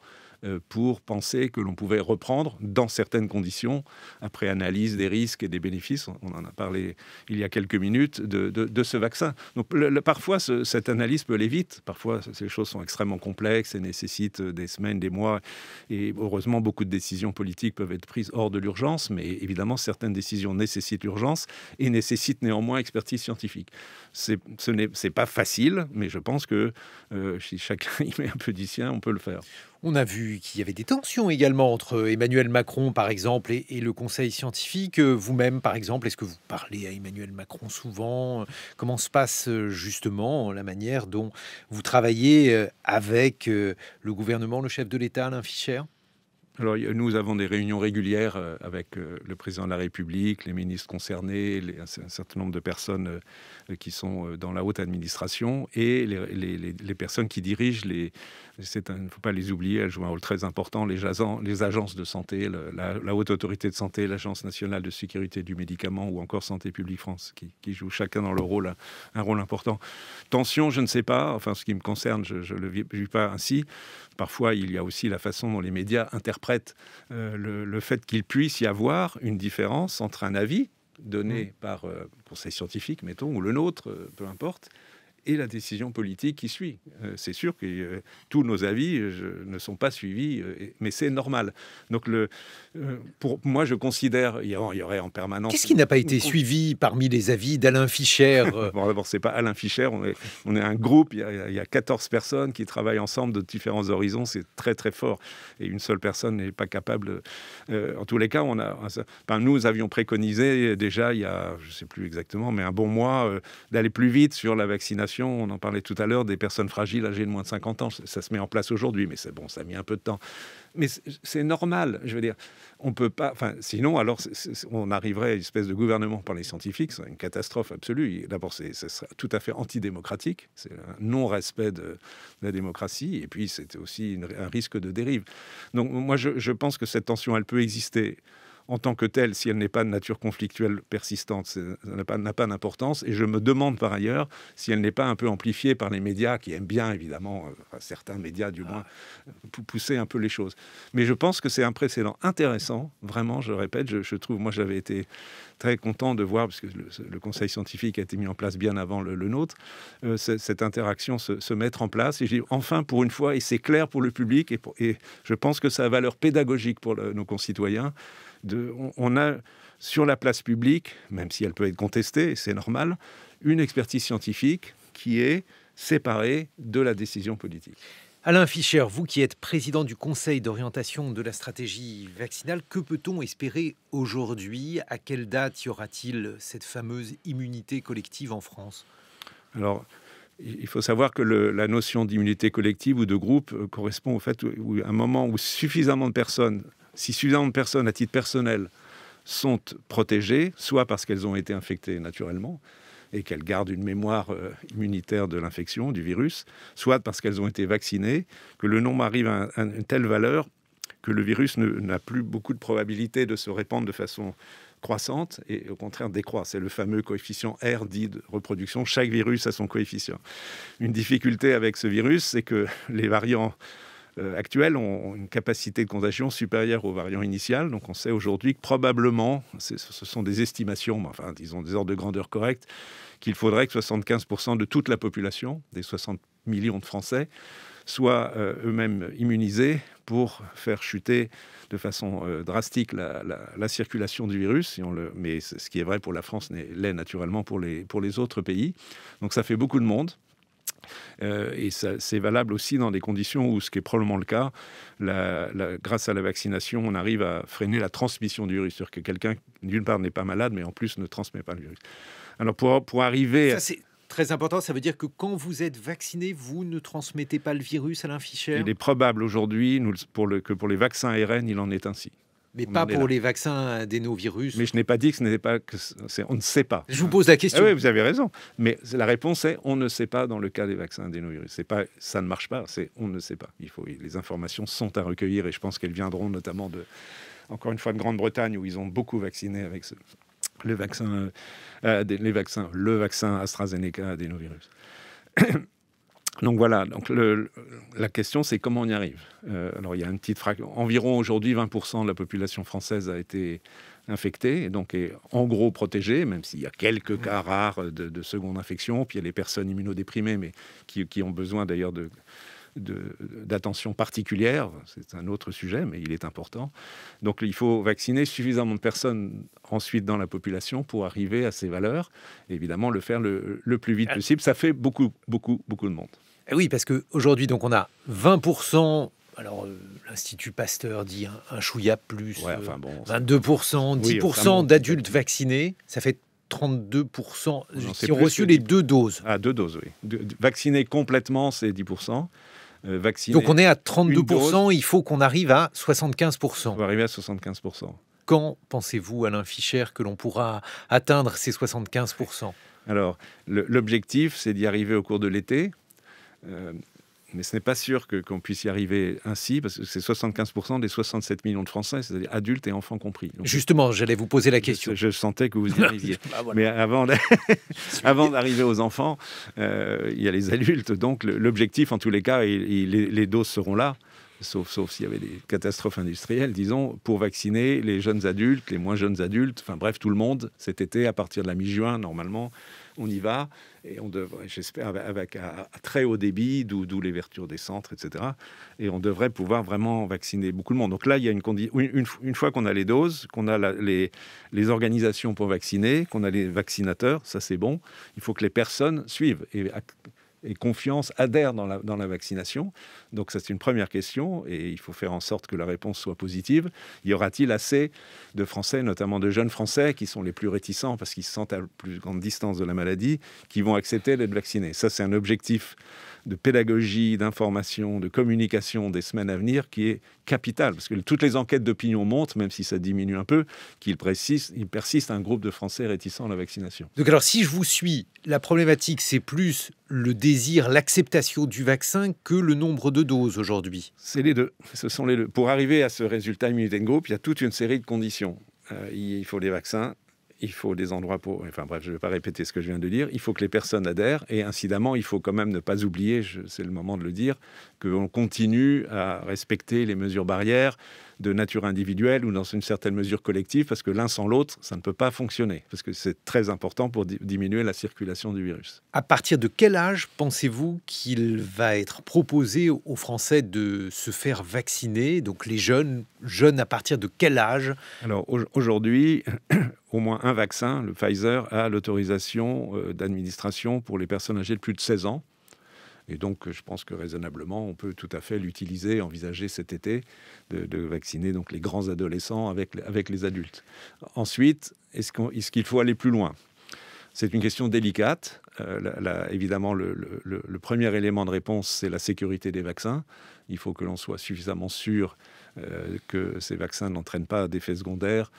pour penser que l'on pouvait reprendre dans certaines conditions, après analyse des risques et des bénéfices, on en a parlé il y a quelques minutes, de ce vaccin. Donc parfois, cette analyse peut aller vite. Parfois, ces choses sont extrêmement complexes et nécessitent des semaines, des mois. Et heureusement, beaucoup de décisions politiques peuvent être prises hors de l'urgence, mais évidemment, certaines décisions nécessitent l'urgence et nécessitent néanmoins expertise scientifique. C'est pas facile, mais je pense que si chacun y met un peu du sien, on peut le faire. On a vu qu'il y avait des tensions également entre Emmanuel Macron, par exemple, et le Conseil scientifique. Vous-même, par exemple, est-ce que vous parlez à Emmanuel Macron souvent? Comment se passe justement la manière dont vous travaillez avec le gouvernement, le chef de l'État, Alain Fischer? Alors, nous avons des réunions régulières avec le président de la République, les ministres concernés, un certain nombre de personnes qui sont dans la haute administration, et les personnes qui dirigent il ne faut pas les oublier, elles jouent un rôle très important, les agences de santé, la Haute Autorité de Santé, l'Agence nationale de sécurité du médicament, ou encore Santé publique France, qui jouent chacun dans leur rôle un rôle important. Tension, je ne sais pas, enfin, ce qui me concerne, je ne le vis pas ainsi. Parfois, il y a aussi la façon dont les médias interprètent le fait qu'il puisse y avoir une différence entre un avis donné par conseil scientifique, mettons, ou le nôtre, peu importe, et la décision politique qui suit. C'est sûr que tous nos avis ne sont pas suivis, mais c'est normal. Donc, pour moi, je considère il y aurait en permanence... Qu'est-ce qui n'a pas été suivi parmi les avis d'Alain Fischer? Bon, d'abord, c'est pas Alain Fischer, on est un groupe, il y a 14 personnes qui travaillent ensemble de différents horizons, c'est très très fort. Et une seule personne n'est pas capable... en tous les cas, nous avions préconisé déjà, il y a, je ne sais plus exactement, mais un bon mois, d'aller plus vite sur la vaccination. On en parlait tout à l'heure, des personnes fragiles âgées de moins de 50 ans. Ça se met en place aujourd'hui, mais c'est bon, ça a mis un peu de temps. Mais c'est normal, je veux dire. On peut pas... sinon, alors, on arriverait à une espèce de gouvernement par les scientifiques. C'est une catastrophe absolue. D'abord, ce serait tout à fait antidémocratique. C'est un non-respect de la démocratie. Et puis, c'est aussi un risque de dérive. Donc, moi, je pense que cette tension, elle peut exister en tant que telle, si elle n'est pas de nature conflictuelle persistante, ça n'a pas d'importance. Et je me demande par ailleurs si elle n'est pas un peu amplifiée par les médias qui aiment bien, évidemment, certains médias du moins, pousser un peu les choses. Mais je pense que c'est un précédent intéressant, vraiment, je répète, je trouve, moi j'avais été très content de voir, parce que le conseil scientifique a été mis en place bien avant le nôtre, cette interaction se mettre en place. Et je dis, enfin, pour une fois, et c'est clair pour le public, et je pense que ça a valeur pédagogique pour nos concitoyens, on a sur la place publique, même si elle peut être contestée, c'est normal, une expertise scientifique qui est séparée de la décision politique. Alain Fischer, vous qui êtes président du Conseil d'orientation de la stratégie vaccinale, que peut-on espérer aujourd'hui? À quelle date y aura-t-il cette fameuse immunité collective en France? Alors, il faut savoir que la notion d'immunité collective ou de groupe correspond au fait où un moment où suffisamment de personnes à titre personnel sont protégées, soit parce qu'elles ont été infectées naturellement et qu'elles gardent une mémoire immunitaire de l'infection, du virus, soit parce qu'elles ont été vaccinées, que le nombre arrive à une telle valeur que le virus n'a plus beaucoup de probabilité de se répandre de façon croissante et au contraire décroît. C'est le fameux coefficient R dit de reproduction. Chaque virus a son coefficient. Une difficulté avec ce virus, c'est que les variants actuels ont une capacité de contagion supérieure aux variants initiales. Donc on sait aujourd'hui que probablement, ce sont des estimations, mais enfin disons des ordres de grandeur corrects, qu'il faudrait que 75% de toute la population, des 60 millions de Français, soient eux-mêmes immunisés pour faire chuter de façon drastique la circulation du virus. Mais ce qui est vrai pour la France l'est naturellement pour les autres pays. Donc ça fait beaucoup de monde. Et c'est valable aussi dans des conditions où, ce qui est probablement le cas, grâce à la vaccination, on arrive à freiner la transmission du virus. C'est-à-dire que quelqu'un, d'une part, n'est pas malade, mais en plus ne transmet pas le virus. Alors pour arriver... Ça, c'est très important. Ça veut dire que quand vous êtes vacciné, vous ne transmettez pas le virus, Alain Fischer? Il est probable aujourd'hui que pour les vaccins ARN, il en est ainsi. Mais pas pour les vaccins adénovirus. Mais je n'ai pas dit que ce n'était pas... on ne sait pas. Je vous pose la question. Ah oui, vous avez raison. Mais la réponse est on ne sait pas dans le cas des vaccins adénovirus. Ça ne marche pas, on ne sait pas. Les informations sont à recueillir et je pense qu'elles viendront notamment encore une fois, de Grande-Bretagne où ils ont beaucoup vacciné avec le vaccin AstraZeneca adénovirus. Donc voilà, la question c'est comment on y arrive. Alors il y a une petite fraction, environ aujourd'hui 20% de la population française a été infectée, et donc est en gros protégée, même s'il y a quelques cas rares de seconde infection, puis il y a les personnes immunodéprimées, mais qui ont besoin d'ailleurs d'attention particulière. C'est un autre sujet, mais il est important. Donc il faut vacciner suffisamment de personnes ensuite dans la population pour arriver à ces valeurs, et évidemment le faire le plus vite possible. Ça fait beaucoup, beaucoup, beaucoup de monde. Oui, parce qu'aujourd'hui, donc, on a 20%, alors l'Institut Pasteur dit un chouïa plus, 22%, 10% d'adultes vaccinés, ça fait 32% qui ont reçu les 2 doses. Ah, 2 doses, oui. Vaccinés complètement, c'est 10%. Donc on est à 32%, il faut qu'on arrive à 75%. On va arriver à 75%. Quand pensez-vous, Alain Fischer, que l'on pourra atteindre ces 75%? Alors, l'objectif, c'est d'y arriver au cours de l'été. Mais ce n'est pas sûr qu'on puisse y arriver ainsi, parce que c'est 75% des 67 millions de Français, c'est-à-dire adultes et enfants compris. Donc, justement, j'allais vous poser la question. Je sentais que vous y arriviez. Voilà. Mais avant d'arriver aux enfants, il y a les adultes. Donc l'objectif, en tous les cas, les doses seront là, sauf s'il y avait des catastrophes industrielles, disons, pour vacciner les jeunes adultes, les moins jeunes adultes, enfin bref, tout le monde, cet été, à partir de la mi-juin, normalement, on y va, et on devrait, j'espère, avec à très haut débit, d'où les vertures des centres, etc. Et on devrait pouvoir vraiment vacciner beaucoup de monde. Donc là, il y a une fois qu'on a les doses, qu'on a les organisations pour vacciner, qu'on a les vaccinateurs, ça c'est bon. Il faut que les personnes suivent et confiance, adhèrent dans la vaccination. Donc ça, c'est une première question, et il faut faire en sorte que la réponse soit positive. Y aura-t-il assez de Français, notamment de jeunes Français, qui sont les plus réticents parce qu'ils se sentent à la plus grande distance de la maladie, qui vont accepter d'être vaccinés? Ça, c'est un objectif de pédagogie, d'information, de communication des semaines à venir qui est capital, parce que toutes les enquêtes d'opinion montrent, même si ça diminue un peu, qu'il persiste un groupe de Français réticents à la vaccination. Donc alors, si je vous suis, la problématique, c'est plus le désir, l'acceptation du vaccin que le nombre de doses aujourd'hui. C'est les deux. Ce sont les deux. Pour arriver à ce résultat immunité de groupe, il y a toute une série de conditions. il faut des vaccins, il faut des endroits pour... Enfin bref, je ne vais pas répéter ce que je viens de dire. Il faut que les personnes adhèrent et incidemment, il faut quand même ne pas oublier, c'est le moment de le dire, qu'on continue à respecter les mesures barrières de nature individuelle ou dans une certaine mesure collective, parce que l'un sans l'autre, ça ne peut pas fonctionner, parce que c'est très important pour diminuer la circulation du virus. À partir de quel âge pensez-vous qu'il va être proposé aux Français de se faire vacciner? Donc les jeunes à partir de quel âge? Alors aujourd'hui, au moins un vaccin, le Pfizer, a l'autorisation d'administration pour les personnes âgées de plus de 16 ans. Et donc, je pense que raisonnablement, on peut tout à fait l'utiliser, envisager cet été de vacciner donc les grands adolescents avec les adultes. Ensuite, est-ce qu'il faut aller plus loin? C'est une question délicate. Évidemment, le premier élément de réponse, c'est la sécurité des vaccins. Il faut que l'on soit suffisamment sûr que ces vaccins n'entraînent pas d'effets secondaires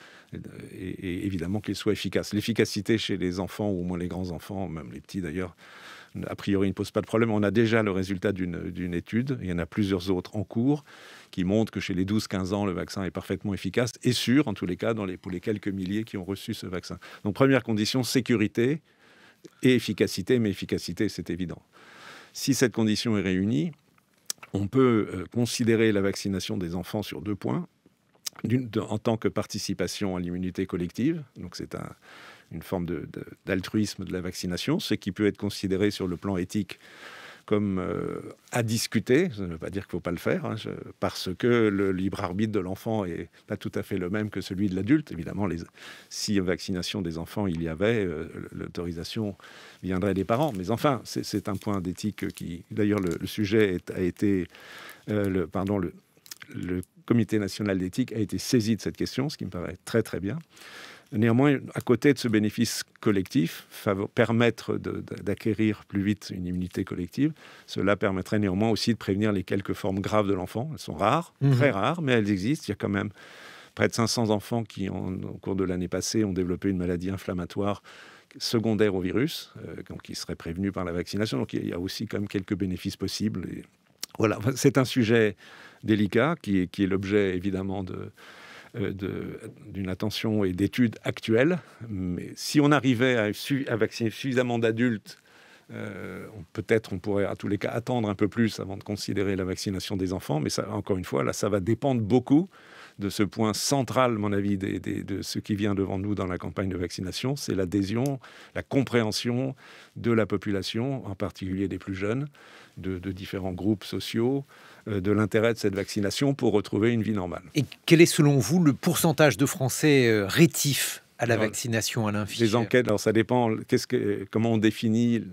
et évidemment qu'ils soient efficaces. L'efficacité chez les enfants, ou au moins les grands-enfants, même les petits d'ailleurs, a priori, ne pose pas de problème. On a déjà le résultat d'une étude, il y en a plusieurs autres en cours, qui montrent que chez les 12-15 ans, le vaccin est parfaitement efficace et sûr, en tous les cas, pour les quelques milliers qui ont reçu ce vaccin. Donc, première condition, sécurité et efficacité, mais efficacité, c'est évident. Si cette condition est réunie, on peut considérer la vaccination des enfants sur 2 points. En tant que participation à l'immunité collective, donc c'est une forme d'altruisme de la vaccination, ce qui peut être considéré sur le plan éthique comme à discuter. Ça ne veut pas dire qu'il ne faut pas le faire, parce que le libre arbitre de l'enfant n'est pas tout à fait le même que celui de l'adulte. Évidemment, si vaccination des enfants il y avait, l'autorisation viendrait des parents. Mais enfin, c'est un point d'éthique qui... D'ailleurs, le sujet a été... le Comité national d'éthique a été saisi de cette question, ce qui me paraît très très bien. Néanmoins, à côté de ce bénéfice collectif, permettre d'acquérir plus vite une immunité collective, cela permettrait néanmoins aussi de prévenir les quelques formes graves de l'enfant. Elles sont rares, très rares, mais elles existent. Il y a quand même près de 500 enfants qui, au cours de l'année passée, ont développé une maladie inflammatoire secondaire au virus, donc qui seraient prévenus par la vaccination. Donc il y a aussi quand même quelques bénéfices possibles. Et voilà, c'est un sujet délicat qui est l'objet évidemment d'une attention et d'études actuelles. Mais si on arrivait à vacciner suffisamment d'adultes, peut-être on pourrait à tous les cas attendre un peu plus avant de considérer la vaccination des enfants. Mais ça, encore une fois, là, ça va dépendre beaucoup de ce point central, à mon avis, de ce qui vient devant nous dans la campagne de vaccination, c'est l'adhésion, la compréhension de la population, en particulier des plus jeunes, de différents groupes sociaux, de l'intérêt de cette vaccination pour retrouver une vie normale. Et quel est selon vous le pourcentage de Français rétifs à la vaccination, Alain Fischer? Les enquêtes, alors ça dépend comment on définit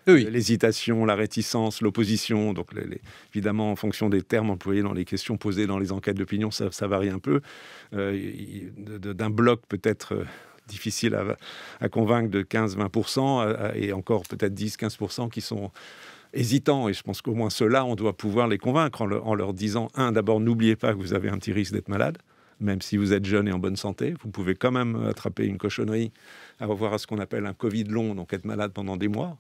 l'hésitation, la réticence, l'opposition. Donc évidemment, en fonction des termes employés dans les questions posées dans les enquêtes d'opinion, ça varie un peu. D'un bloc peut-être difficile à convaincre de 15-20% et encore peut-être 10-15% qui sont hésitants. Et je pense qu'au moins ceux-là, on doit pouvoir les convaincre en leur disant, d'abord, n'oubliez pas que vous avez un petit risque d'être malade. Même si vous êtes jeune et en bonne santé, vous pouvez quand même attraper une cochonnerie, avoir ce qu'on appelle un Covid long, donc être malade pendant des mois.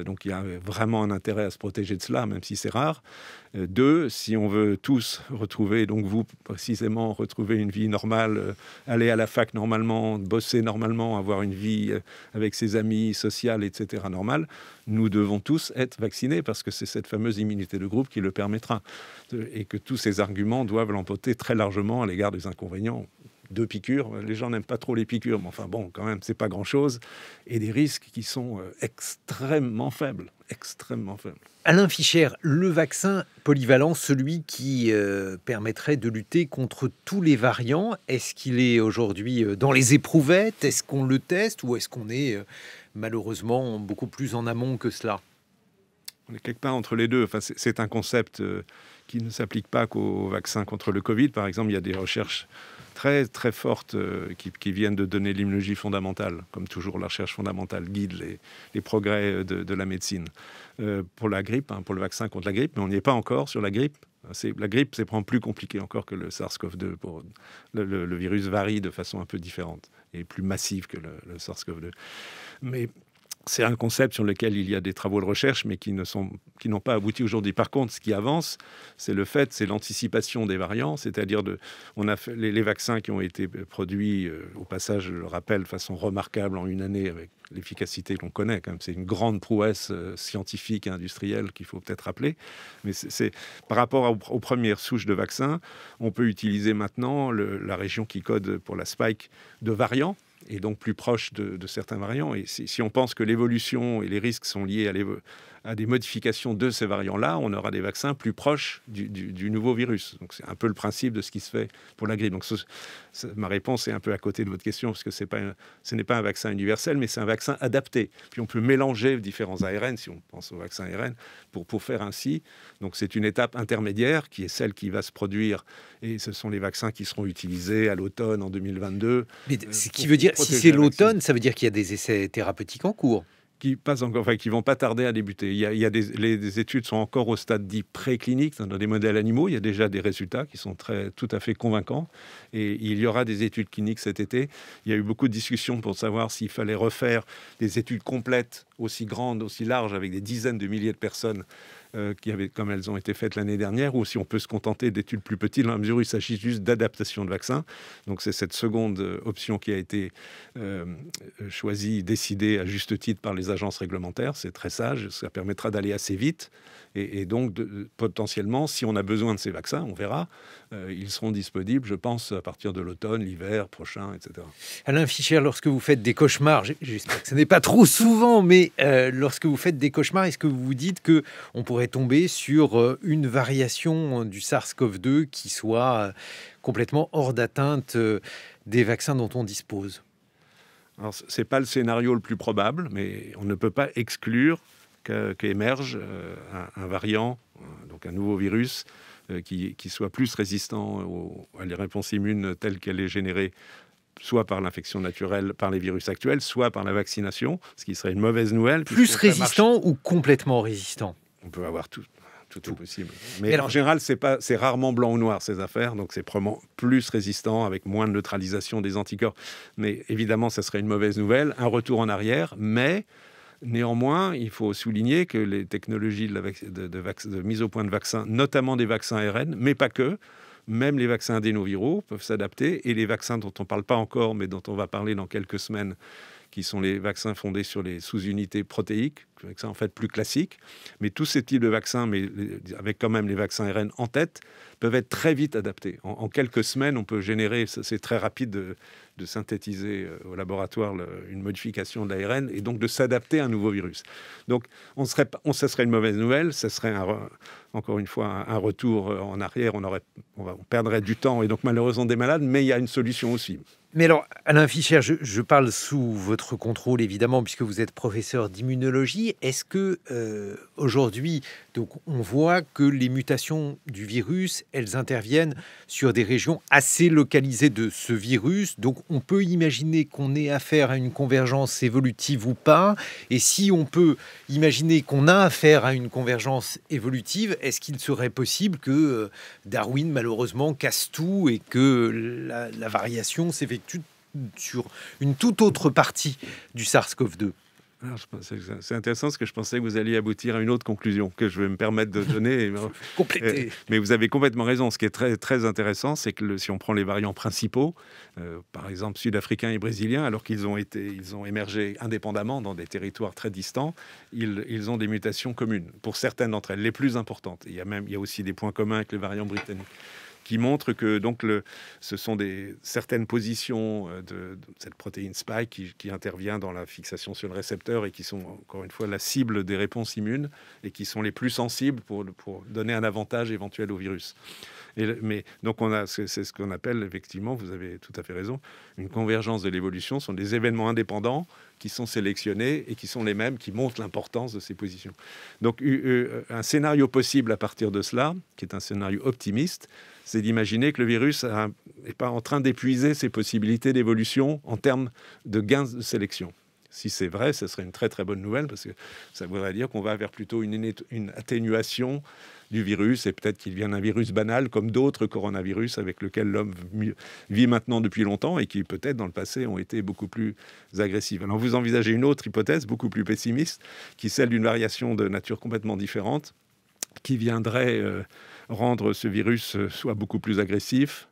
Donc il y a vraiment un intérêt à se protéger de cela, même si c'est rare. 2, si on veut tous retrouver, donc vous précisément, retrouver une vie normale, aller à la fac normalement, bosser normalement, avoir une vie avec ses amis, sociale, etc. normale, nous devons tous être vaccinés parce que c'est cette fameuse immunité de groupe qui le permettra. Et que tous ces arguments doivent l'emporter très largement à l'égard des inconvénients. 2 piqûres, les gens n'aiment pas trop les piqûres, mais enfin bon, quand même, c'est pas grand-chose. Et des risques qui sont extrêmement faibles, extrêmement faibles. Alain Fischer, le vaccin polyvalent, celui qui permettrait de lutter contre tous les variants, est-ce qu'il est aujourd'hui dans les éprouvettes? Est-ce qu'on le teste ou est-ce qu'on est malheureusement beaucoup plus en amont que cela? On est quelque part entre les deux. Enfin, c'est un concept qui ne s'applique pas qu'au vaccin contre le Covid. Par exemple, il y a des recherches très, très fortes qui viennent de donner l'immunologie fondamentale. Comme toujours, la recherche fondamentale guide les progrès de la médecine. Pour la grippe, pour le vaccin contre la grippe, mais on n'y est pas encore sur la grippe. La grippe, c'est vraiment plus compliqué encore que le SARS-CoV-2. Le virus varie de façon un peu différente et plus massive que le SARS-CoV-2. Mais C'est un concept sur lequel il y a des travaux de recherche, mais qui n'ont pas abouti aujourd'hui. Par contre, ce qui avance, c'est l'anticipation des variants, c'est-à-dire on a fait les vaccins qui ont été produits, au passage, je le rappelle, de façon remarquable en une année, avec l'efficacité qu'on connaît. Quand même, c'est une grande prouesse scientifique et industrielle qu'il faut peut-être rappeler. Mais par rapport aux premières souches de vaccins, on peut utiliser maintenant la région qui code pour la spike de variants, et donc plus proche de certains variants. Et si on pense que l'évolution et les risques sont liés à des modifications de ces variants-là, on aura des vaccins plus proches du nouveau virus. Donc c'est un peu le principe de ce qui se fait pour la grippe. Donc ma réponse est un peu à côté de votre question, parce que ce n'est pas un vaccin universel, mais c'est un vaccin adapté. Puis on peut mélanger différents ARN, si on pense au vaccin ARN, pour faire ainsi. Donc c'est une étape intermédiaire qui est celle qui va se produire, et ce sont les vaccins qui seront utilisés à l'automne en 2022. Mais ce qui veut dire, si c'est l'automne, ça veut dire qu'il y a des essais thérapeutiques en cours. Qui vont pas tarder à débuter. Les études sont encore au stade dit préclinique, dans des modèles animaux. Il y a déjà des résultats qui sont tout à fait convaincants. Et il y aura des études cliniques cet été. Il y a eu beaucoup de discussions pour savoir s'il fallait refaire des études complètes, aussi grandes, aussi larges, avec des dizaines de milliers de personnes, comme elles ont été faites l'année dernière, ou si on peut se contenter d'études plus petites, dans la mesure où il s'agit juste d'adaptation de vaccins. Donc c'est cette seconde option qui a été choisie, décidée à juste titre par les agences réglementaires. C'est très sage, ça permettra d'aller assez vite. Et donc, potentiellement, si on a besoin de ces vaccins, on verra, ils seront disponibles, je pense, à partir de l'automne, l'hiver prochain, etc. Alain Fischer, lorsque vous faites des cauchemars, j'espère que ce n'est pas trop souvent, mais lorsque vous faites des cauchemars, est-ce que vous vous dites qu'on pourrait tomber sur une variation du SARS-CoV-2 qui soit complètement hors d'atteinte des vaccins dont on dispose? Alors, ce n'est pas le scénario le plus probable, mais on ne peut pas exclure qu'émerge un variant, donc un nouveau virus, qui soit plus résistant à les réponses immunes telles qu'elle est générée soit par l'infection naturelle, par les virus actuels, soit par la vaccination, ce qui serait une mauvaise nouvelle. Plus résistant ou complètement résistant? On peut avoir tout est possible. Mais en général, c'est rarement blanc ou noir, ces affaires, donc c'est probablement plus résistant, avec moins de neutralisation des anticorps. Mais évidemment, ça serait une mauvaise nouvelle, un retour en arrière, mais néanmoins, il faut souligner que les technologies de mise au point de vaccins, notamment des vaccins ARN, mais pas que, même les vaccins adénoviraux peuvent s'adapter, et les vaccins dont on ne parle pas encore, mais dont on va parler dans quelques semaines, qui sont les vaccins fondés sur les sous-unités protéiques, vaccins en fait plus classiques. Mais tous ces types de vaccins, mais avec quand même les vaccins ARN en tête, peuvent être très vite adaptés. En quelques semaines, on peut générer, c'est très rapide de synthétiser au laboratoire une modification de l'ARN et donc de s'adapter à un nouveau virus. Donc, ça serait une mauvaise nouvelle, ça serait encore une fois un retour en arrière, on perdrait du temps et donc malheureusement des malades, mais il y a une solution aussi. Mais alors, Alain Fischer, je parle sous votre contrôle, évidemment, puisque vous êtes professeur d'immunologie. Est-ce que, aujourd'hui, donc, on voit que les mutations du virus, elles interviennent sur des régions assez localisées de ce virus. Donc, on peut imaginer qu'on ait affaire à une convergence évolutive ou pas. Et si on peut imaginer qu'on a affaire à une convergence évolutive, est-ce qu'il serait possible que Darwin, malheureusement, casse tout et que la variation s'effectue sur une toute autre partie du SARS-CoV-2? C'est intéressant parce que je pensais que vous alliez aboutir à une autre conclusion que je vais me permettre de donner. Compléter. Mais vous avez complètement raison. Ce qui est très, très intéressant, c'est que si on prend les variants principaux, par exemple sud-africains et brésiliens, alors qu'ils ont émergé indépendamment dans des territoires très distants, ils ont des mutations communes pour certaines d'entre elles, les plus importantes. Il y a aussi des points communs avec les variants britanniques, qui montre que donc ce sont certaines positions de cette protéine spike qui intervient dans la fixation sur le récepteur et qui sont encore une fois la cible des réponses immunes et qui sont les plus sensibles pour donner un avantage éventuel au virus. Mais donc c'est ce qu'on appelle effectivement, vous avez tout à fait raison, une convergence de l'évolution. Ce sont des événements indépendants qui sont sélectionnés et qui sont les mêmes, qui montrent l'importance de ces positions. Donc un scénario possible à partir de cela, qui est un scénario optimiste, c'est d'imaginer que le virus n'est pas en train d'épuiser ses possibilités d'évolution en termes de gains de sélection. Si c'est vrai, ce serait une très très bonne nouvelle parce que ça voudrait dire qu'on va vers plutôt une atténuation du virus et peut-être qu'il devient un virus banal comme d'autres coronavirus avec lesquels l'homme vit maintenant depuis longtemps et qui peut-être dans le passé ont été beaucoup plus agressifs. Alors vous envisagez une autre hypothèse beaucoup plus pessimiste qui est celle d'une variation de nature complètement différente qui viendrait rendre ce virus soit beaucoup plus agressif,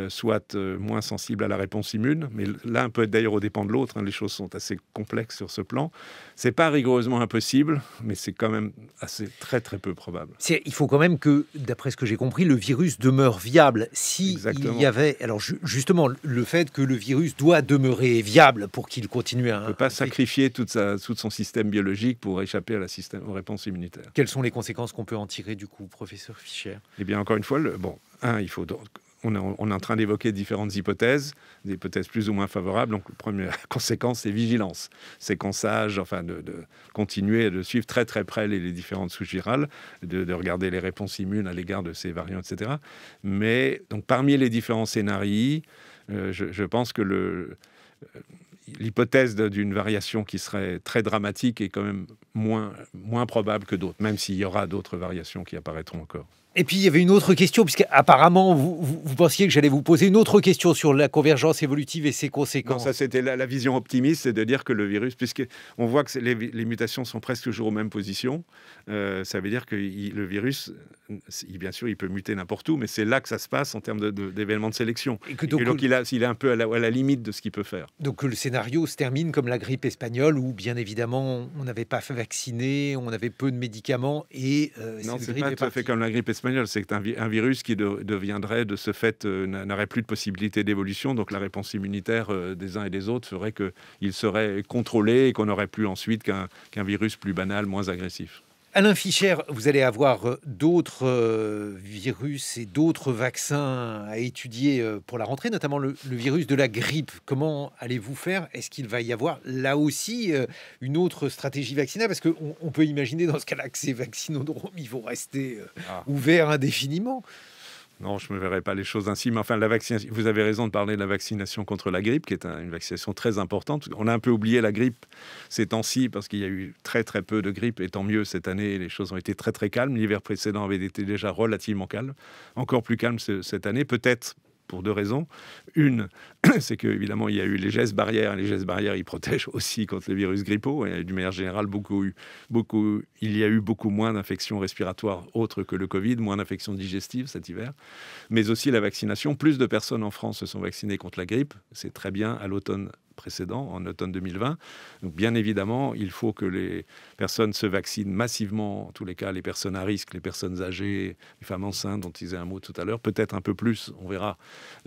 soit moins sensible à la réponse immune. Mais l'un peut d'ailleurs au dépend de l'autre. Les choses sont assez complexes sur ce plan. C'est pas rigoureusement impossible, mais c'est quand même assez très très peu probable. Il faut quand même que, d'après ce que j'ai compris, le virus demeure viable. Si il y avait, alors justement, le fait que le virus doit demeurer viable pour qu'il continue à... On ne peut pas sacrifier tout son système biologique pour échapper aux réponses immunitaires. Quelles sont les conséquences qu'on peut en tirer du coup, professeur Fischer? Eh bien, encore une fois, il faut... On est en train d'évoquer différentes hypothèses, des hypothèses plus ou moins favorables. Donc, la première conséquence, c'est vigilance, séquençage, de continuer de suivre très très près les différentes souches virales, de regarder les réponses immunes à l'égard de ces variants, etc. Mais donc, parmi les différents scénarios, je pense que l'hypothèse d'une variation qui serait très dramatique est quand même moins probable que d'autres, même s'il y aura d'autres variations qui apparaîtront encore. Et puis, il y avait une autre question, puisque apparemment, vous pensiez que j'allais vous poser une autre question sur la convergence évolutive et ses conséquences. Non, ça, c'était la vision optimiste, c'est de dire que le virus, puisqu'on voit que les mutations sont presque toujours aux mêmes positions, ça veut dire que le virus, bien sûr, il peut muter n'importe où, mais c'est là que ça se passe en termes d'événements de sélection. Et donc il est un peu à la limite de ce qu'il peut faire. Donc, le scénario se termine comme la grippe espagnole, où, bien évidemment, on n'avait pas fait vacciner, on avait peu de médicaments, et... non, c'est pas tout à fait comme la grippe espagnole. C'est un virus qui deviendrait de ce fait n'aurait plus de possibilité d'évolution, donc la réponse immunitaire des uns et des autres ferait qu'il serait contrôlé et qu'on n'aurait plus ensuite qu'un virus plus banal, moins agressif. Alain Fischer, vous allez avoir d'autres virus et d'autres vaccins à étudier pour la rentrée, notamment le virus de la grippe. Comment allez-vous faire? Est-ce qu'il va y avoir là aussi une autre stratégie vaccinale? Parce qu'on peut imaginer dans ce cas-là que ces vaccinodromes, ils vont rester ouverts indéfiniment. Non, je ne me verrai pas les choses ainsi. Mais enfin, vous avez raison de parler de la vaccination contre la grippe, qui est une vaccination très importante. On a un peu oublié la grippe ces temps-ci, parce qu'il y a eu très très peu de grippe. Et tant mieux, cette année, les choses ont été très très calmes. L'hiver précédent avait été déjà relativement calme. Encore plus calme cette année, peut-être pour deux raisons. Une, c'est qu'évidemment, il y a eu les gestes barrières. Les gestes barrières, ils protègent aussi contre le virus grippaux. Et d'une manière générale, il y a eu beaucoup moins d'infections respiratoires autres que le Covid, moins d'infections digestives cet hiver. Mais aussi la vaccination. Plus de personnes en France se sont vaccinées contre la grippe. C'est très bien à l'automne précédent, en automne 2020. Donc, bien évidemment, il faut que les personnes se vaccinent massivement, en tous les cas, les personnes à risque, les personnes âgées, les femmes enceintes, dont il disait un mot tout à l'heure, peut-être un peu plus, on verra,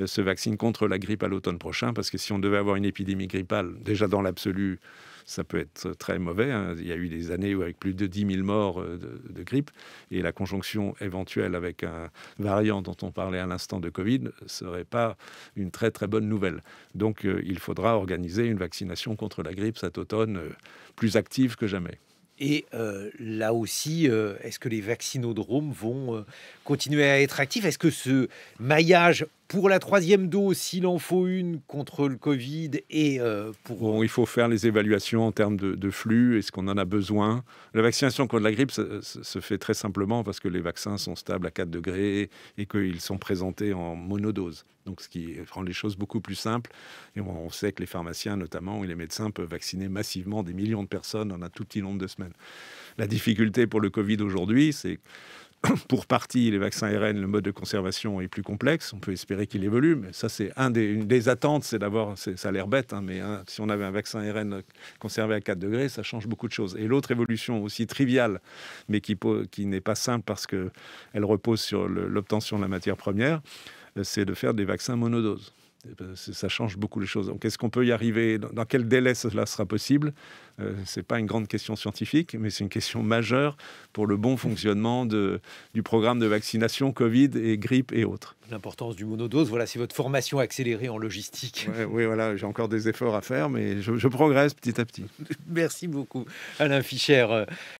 se vaccinent contre la grippe à l'automne prochain, parce que si on devait avoir une épidémie grippale, déjà dans l'absolu, ça peut être très mauvais. Il y a eu des années où avec plus de 10 000 morts de grippe, et la conjonction éventuelle avec un variant dont on parlait à l'instant de Covid ne serait pas une très très bonne nouvelle. Donc il faudra organiser une vaccination contre la grippe cet automne plus active que jamais. Et là aussi, est-ce que les vaccinodromes vont continuer à être actifs? Est-ce que ce maillage pour la troisième dose, s'il en faut une contre le Covid, et pour... il faut faire les évaluations en termes de flux. Est-ce qu'on en a besoin? La vaccination contre la grippe se fait très simplement parce que les vaccins sont stables à 4 degrés et qu'ils sont présentés en monodose. Donc, ce qui rend les choses beaucoup plus simples. Et on sait que les pharmaciens, notamment, et les médecins peuvent vacciner massivement des millions de personnes en un tout petit nombre de semaines. La difficulté pour le Covid aujourd'hui, c'est pour partie, les vaccins ARN, le mode de conservation est plus complexe. On peut espérer qu'il évolue, mais ça, c'est une des attentes, c'est d'avoir, ça a l'air bête, mais si on avait un vaccin ARN conservé à 4 degrés, ça change beaucoup de choses. Et l'autre évolution aussi triviale, mais qui n'est pas simple parce qu'elle repose sur l'obtention de la matière première, c'est de faire des vaccins monodoses. Ça change beaucoup les choses. Donc, est-ce qu'on peut y arriver? Dans quel délai cela sera possible? Ce n'est pas une grande question scientifique, mais c'est une question majeure pour le bon fonctionnement du programme de vaccination Covid et grippe et autres. L'importance du monodose, voilà, c'est votre formation accélérée en logistique. Oui, voilà, j'ai encore des efforts à faire, mais je progresse petit à petit. Merci beaucoup, Alain Fischer.